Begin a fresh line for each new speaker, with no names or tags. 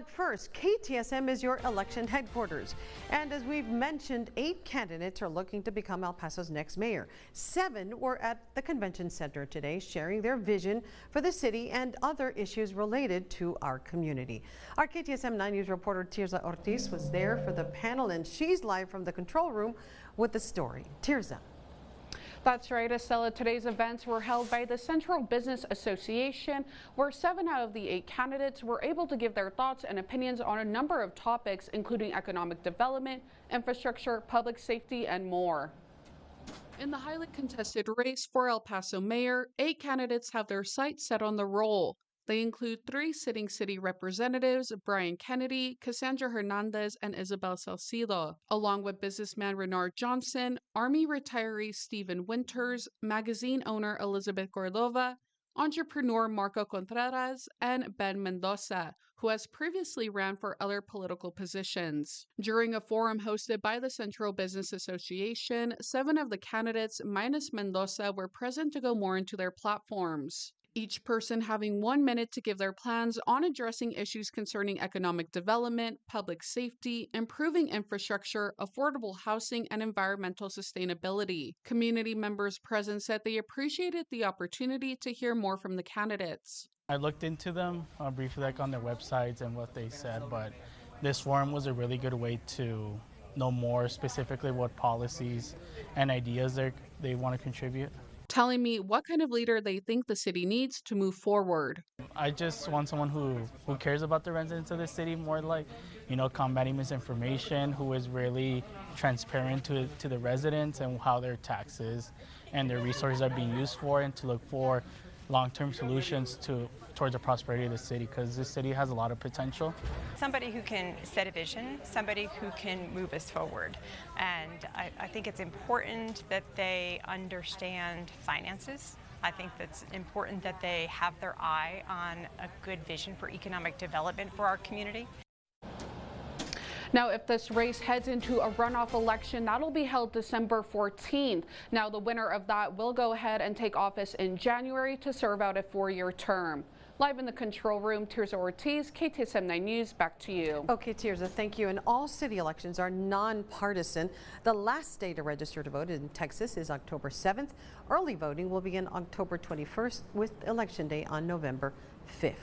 But first, KTSM is your election headquarters. And as we've mentioned, 8 candidates are looking to become El Paso's next mayor. 7 were at the Convention Center today sharing their vision for the city and other issues related to our community. Our KTSM 9 News reporter Tirza Ortiz was there for the panel, and she's live from the control room with the story. Tirza.
That's right, Estella. Today's events were held by the Central Business Association, where 7 out of the 8 candidates were able to give their thoughts and opinions on a number of topics, including economic development, infrastructure, public safety, and more. In the highly contested race for El Paso mayor, 8 candidates have their sights set on the role. They include 3 sitting city representatives, Brian Kennedy, Cassandra Hernandez, and Isabel Salcido, along with businessman Renard Johnson, Army retiree Stephen Winters, magazine owner Elizabeth Cordova, entrepreneur Marco Contreras, and Ben Mendoza, who has previously ran for other political positions. During a forum hosted by the Central Business Association, 7 of the candidates, minus Mendoza, were present to go more into their platforms, each person having 1 minute to give their plans on addressing issues concerning economic development, public safety, improving infrastructure, affordable housing, and environmental sustainability. Community members present said they appreciated the opportunity to hear more from the candidates.
I looked into them briefly, like on their websites and what they said, but this forum was a really good way to know more specifically what policies and ideas they want to contribute.
Telling me what kind of leader they think the city needs to move forward.
I just want someone who cares about the residents of the city, more like, combating misinformation, who is really transparent to the residents and how their taxes and their resources are being used for, and to look for long-term solutions towards the prosperity of the city, because this city has a lot of potential.
Somebody who can set a vision, somebody who can move us forward. And I think it's important that they understand finances. I think that's important that they have their eye on a good vision for economic development for our community.
Now, if this race heads into a runoff election, that'll be held December 14th. Now, the winner of that will go ahead and take office in January to serve out a 4-year term. Live in the control room, Tirza Ortiz, KTSM 9 News, back to you.
Okay, Tirza, thank you. And all city elections are nonpartisan. The last day to register to vote in Texas is October 7th. Early voting will begin October 21st with Election Day on November 5th.